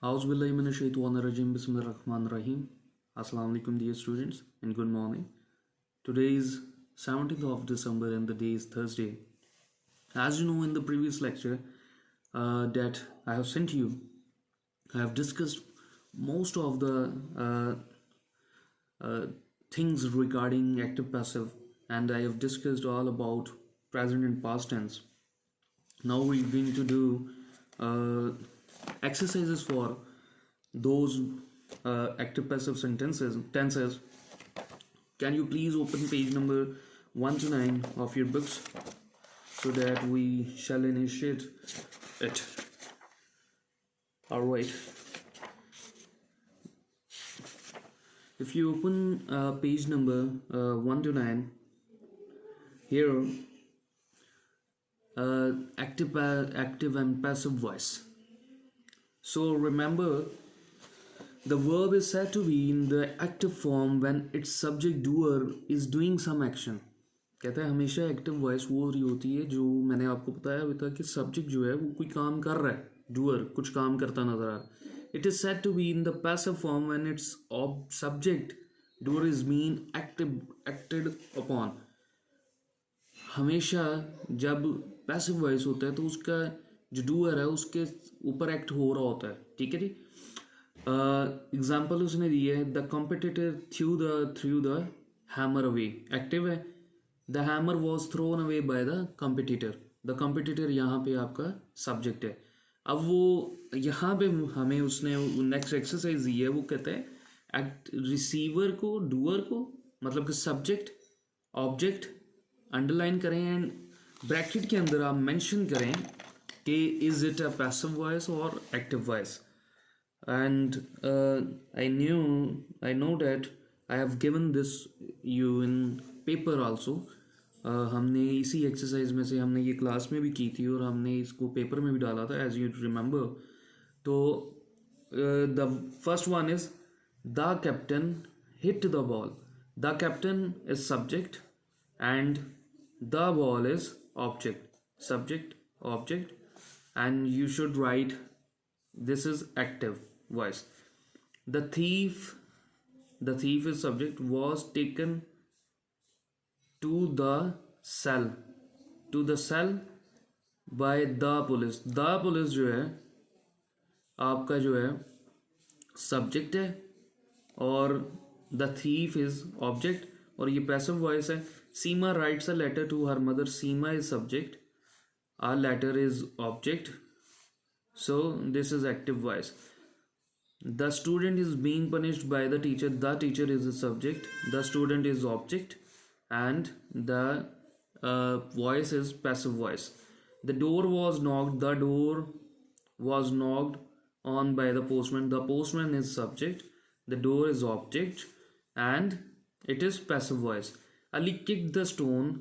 Auzubillahiminash-shaytanir-rajim. Bismillahir-rahmanir-rahim. Assalamu alaikum, dear students, and good morning. Today is 17th of December and the day is Thursday. As you know, in the previous lecture that I have sent you, I have discussed most of the things regarding active passive, and I have discussed all about present and past tense. Now we're going to do exercises for those active passive tenses. Can you please open page number 1 to 9 of your books so that we shall initiate it. Alright, if you open page number 1 to 9, here active and passive voice. So remember, the verb is said to be in the active form when its subject doer is doing some action. कहता है हमेशा active voice वो हो रही होती है जो मैंने आपको बताया अभी तक कि सब्जेक्ट जो है वो कोई काम कर रहा है, डूअर कुछ काम करता नजर आ रहा है. It is said to be in the passive form when its subject doer is been acted upon. हमेशा जब पैसिव वॉइस होता है तो उसका जो डूअर है उसके ऊपर एक्ट हो रहा होता है. ठीक है जी. एग्जाम्पल उसने दी है, the competitor threw the hammer away. Active है. The hammer was thrown away by the competitor. The competitor यहाँ पे आपका सब्जेक्ट है. अब वो यहाँ पे हमें उसने नेक्स्ट एक्सरसाइज दी है, वो कहता है एक्ट रिसीवर को डूअर को मतलब कि सब्जेक्ट ऑब्जेक्ट अंडरलाइन करें एंड ब्रैकेट के अंदर आप मेंशन करें कि is it a passive voice और active voice. And I know that I have given this you in paper also. हमने इसी एक्सरसाइज में से हमने ये क्लास में भी की थी और हमने इसको पेपर में भी डाला था एज यू रिमेंबर. तो the first one is the captain hit the ball. The captain is subject and the ball is object. Subject object, and you should write this is active voice. The thief is subject, was taken to the cell by the police. The police जो है आपका जो है subject है और the thief is object और ये passive voice है. Seema writes a letter to her mother. Seema is subject. A letter is object. So this is active voice. The student is being punished by the teacher. The teacher is the subject. The student is object. And the voice is passive voice. The door was knocked. The door was knocked on by the postman. The postman is subject. The door is object. And it is passive voice. Ali kicked the stone.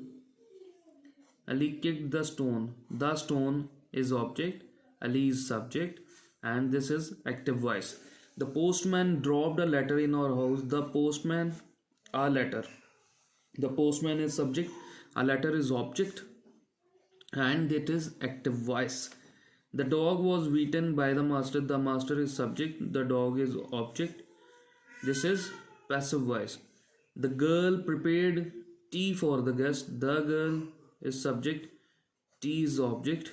The stone is object. Ali is subject. And this is active voice. The postman dropped a letter in our house. The postman, a letter. The postman is subject. A letter is object. And it is active voice. The dog was beaten by the master. The master is subject. The dog is object. This is passive voice. The girl prepared tea for the guest. The girl is subject. Tea is object.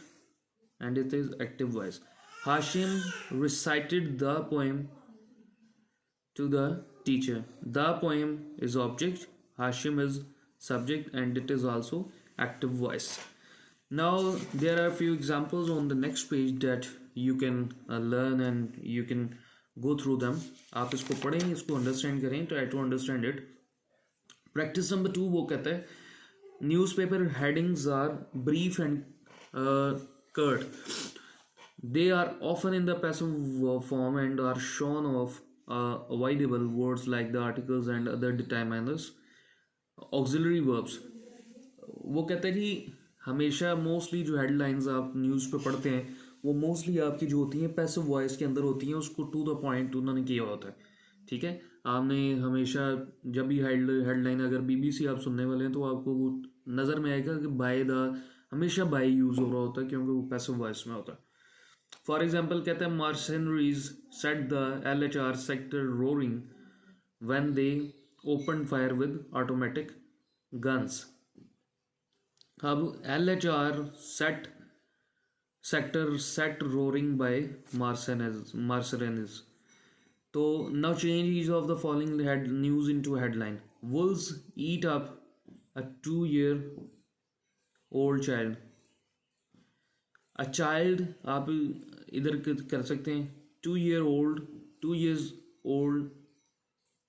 And it is active voice. Hashim recited the poem to the teacher. The poem is object. Hashim is subject and it is also active voice. Now there are a few examples on the next page that you can learn and you can go through them. आप इसको पढ़ें, इसको understand करें, try to understand it. Practice number 2 वो कहता है newspaper headings are brief and curt. They are often in the passive form and are shorn of avoidable words like the articles and other determiners auxiliary verbs. वो कहते हैं कि हमेशा mostly जो headlines आप न्यूज़ पे पढ़ते हैं वो मोस्टली आपकी जो होती हैं पैसिव वॉइस के अंदर होती हैं, उसको टू द पॉइंट उन्होंने किया होता है. ठीक है. आपने हमेशा जब भी हेडलाइन अगर बीबीसी आप सुनने वाले हैं तो आपको वो नज़र में आएगा कि बाय द हमेशा बाय यूज़ हो रहा होता है क्योंकि वो पैसिव वॉइस में होता है. फॉर एग्जाम्पल कहते हैं mercenaries set the LHR sector roaring when they opened fire with automatic guns. अब LHR sector set roaring by mercenaries. So now change each of the following news into headline. Wolves eat up a 2-year-old child. A child आप इधर कर सकते हैं 2 years old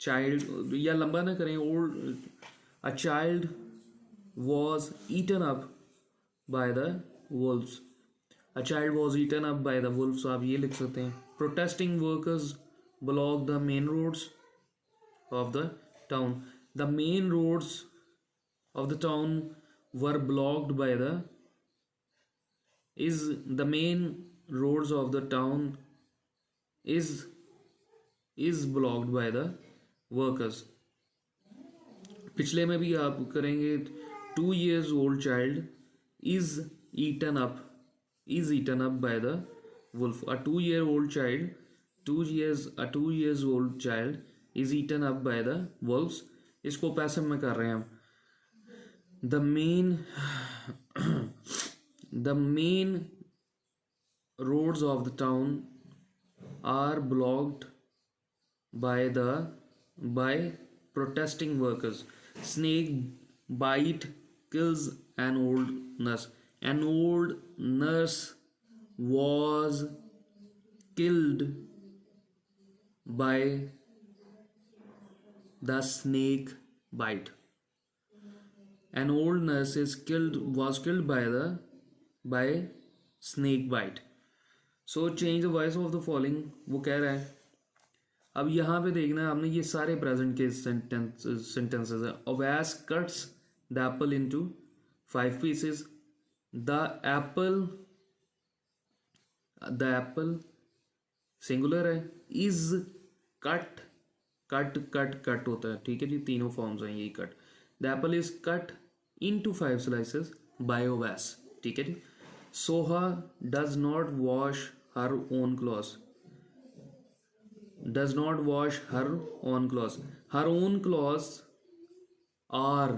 child, या लंबा ना करें, old. A child was eaten up by the wolves. A child was eaten up by the wolves. आप ये लिख सकते हैं. Protesting workers blocked the main roads of the town. The main roads of the town were blocked by the main roads of the town is blocked by the workers. पिछले में भी आप करेंगे 2 years old child is eaten up by the wolf. A 2-year-old child 2 years old child is eaten up by the wolves. इसको passive में कर रहे हैं हम. The main roads of the town are blocked by protesting workers. Snake bite kills an old nurse. An old nurse was killed by the snake bite. An old nurse was killed by snake bite. So change the voice of the following. वो कह रहा है, अब यहाँ पे देखना है आपने, ये सारे प्रेजेंट के सेंटेंसेस है. Owas cuts the apple into 5 pieces. The apple singular है. is cut होता है, ठीक है जी, तीनों फॉर्म्स हैं यही cut. The apple is cut into 5 slices by Owas, ठीक है जी. Soha does not wash her own clothes. Her own clothes are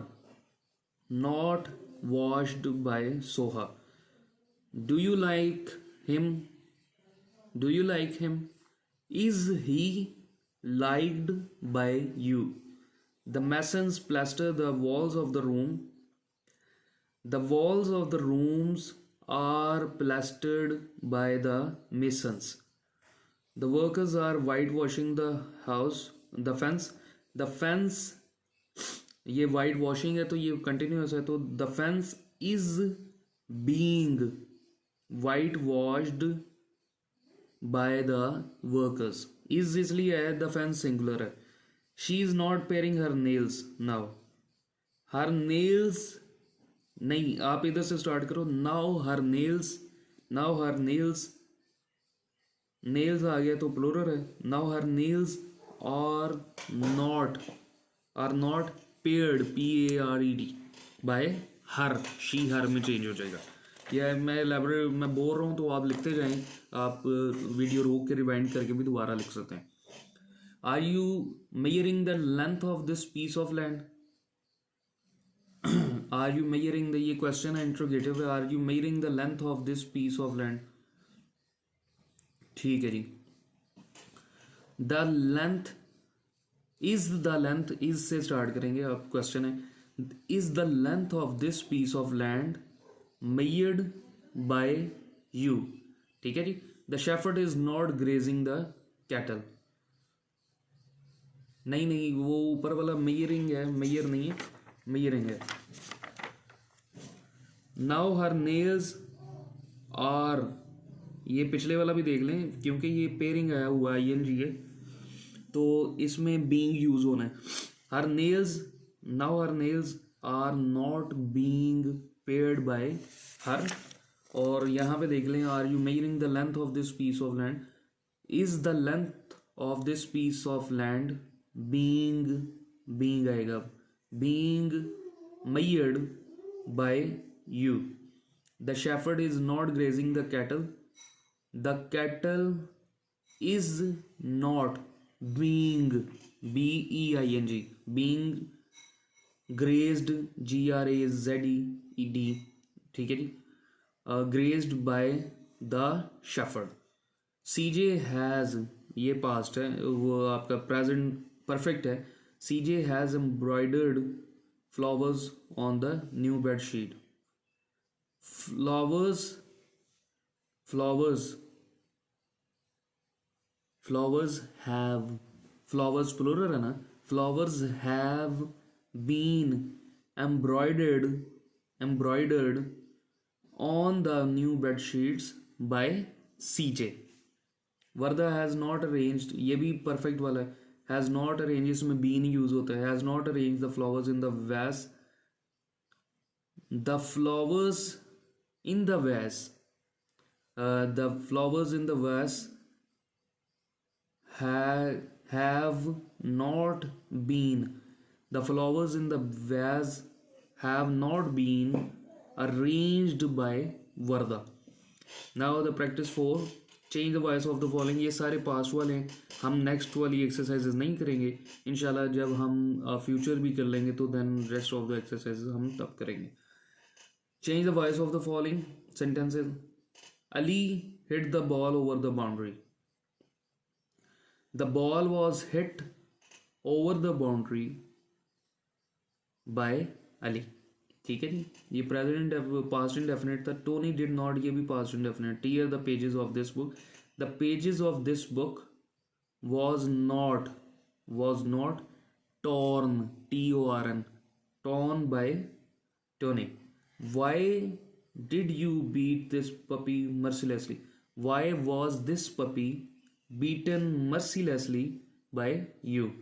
not washed by Soha. Do you like him? Is he liked by you? The masons plaster the walls of the room. The walls of the rooms are plastered by the masons. The workers are whitewashing the fence. The fence, ये whitewashing है तो ये continuous है, तो the fence is being whitewashed by the workers. is इसलिए है, the fence singular है. She is not paring her nails now. Her nails नहीं, आप इधर से स्टार्ट करो. now her nails आ गया तो प्लूरल है. now her nails are not pared pared by her. she her में चेंज हो जाएगा. यह मैं elaborate मैं बोल रहा हूँ तो आप लिखते जाएं. आप वीडियो रोक के रिवाइंड करके भी दोबारा लिख सकते हैं. Are you measuring the length of this piece of land? Are you measuring the, ये क्वेश्चन है, इंट्रोगेटिव है. Are you measuring the length of this piece of land? ठीक है जी. The length is से स्टार्ट करेंगे. अब क्वेश्चन है, is the length of this piece of land measured by you? ठीक है जी. The shepherd is not grazing the cattle. नहीं वो ऊपर वाला measuring है, measure नहीं है, measuring है. Now her nails are, ये पिछले वाला भी देख लें क्योंकि ये पेयरिंग आया हुआ ing है तो इसमें being यूज होना है. Her nails are not being paired by her. और यहाँ पे देख लें, are you measuring the length of this piece of land? Is the length of this piece of land being आएगा, being measured by you. The shepherd is not grazing the cattle. The kettle is not being, B-E-I-N-G, being grazed, G-R-A-Z-E-D, ठीक है जी, grazed by the shepherd. CJ has, ये past है, वो आपका present perfect है. CJ has embroidered flowers on the new bed sheet. Flowers, flowers, flowers have, flowers plural है ना, flowers have been embroidered on the new bed sheets by CJ. Warda has not arranged, ये भी perfect वाला है. Has not arrange, इसमें been use होता है. Has not arrange the flowers in the वैस, द फ्लावर्स इन द वैस, the flowers in the वैस have not been, the flowers in the vase have not been arranged by Varda. Now the practice 4, change the voice of the following. ये सारे past वाले हैं, हम next वाली exercises नहीं करेंगे इंशाल्लाह. जब हम फ्यूचर भी कर लेंगे तो then rest of the exercises हम तब करेंगे. Change the voice of the following sentences. Ali hit the ball over the boundary. The ball was hit over the boundary by Ali. ठीक है जी, ये प्रेजेंट पास्ट इंडेफिनिट था. टोनी डिड नॉट, ये भी past indefinite. Tear the pages of this book. The pages of this book was not torn, T-O-R-N, torn by Tony. Why did you beat this puppy mercilessly? Why was this puppy beaten mercilessly by you?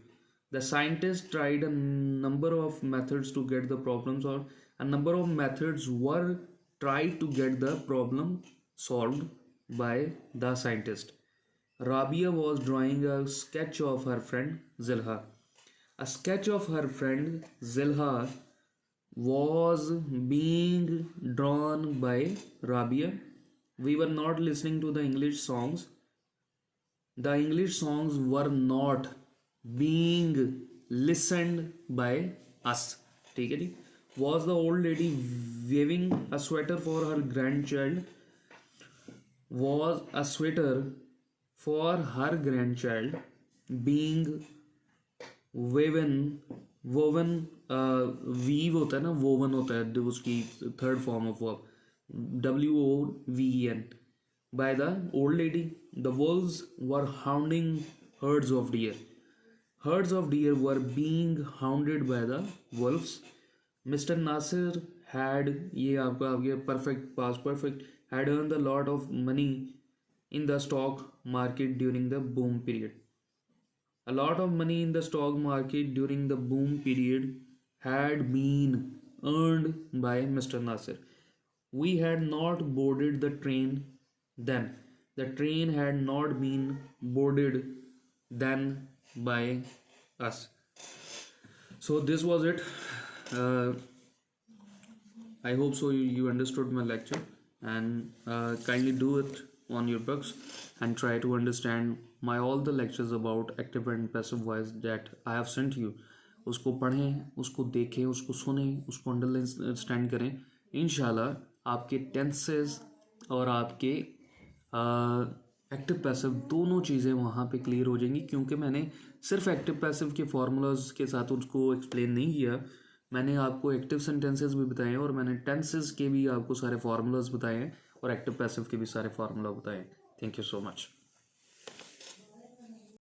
The scientist tried a number of methods to get the problem solved. A number of methods were tried to get the problem solved by the scientist. Rabia was drawing a sketch of her friend Zilha. A sketch of her friend Zilha was being drawn by Rabia. We were not listening to the English songs. The English songs were not being listened by us. ठीक है जी. Was the old lady waving a sweater for her grandchild? Was a sweater for her grandchild being woven weave होता है ना, woven होता है उसकी third form of verb, WOVEN, by the old lady. The wolves were hounding herds of deer. Herds of deer were being hounded by the wolves. Mr. Nasir had, ये आपका आ गया perfect past perfect, had earned a lot of money in the stock market during the boom period. A lot of money in the stock market during the boom period had been earned by Mr. Nasir. We had not boarded the train then. The train had not been boarded then by us. So this was it. I hope so you understood my lecture, and kindly do it on your books and try to understand my all the lectures about active and passive voice that I have sent you. उसको पढ़ें, उसको देखें, उसको सुनें, उसको understand करें. इंशाल्लाह आपके टेंसेस और आपके एक्टिव पैसिव दोनों चीज़ें वहाँ पे क्लियर हो जाएंगी, क्योंकि मैंने सिर्फ एक्टिव पैसिव के फार्मूलाज के साथ उसको एक्सप्लेन नहीं किया. मैंने आपको एक्टिव सेंटेंसेस भी बताए हैं और मैंने टेंसेस के भी आपको सारे फार्मूलाज बताए हैं और एक्टिव पैसिव के भी सारे फार्मूला बताए हैं. Thank you so much.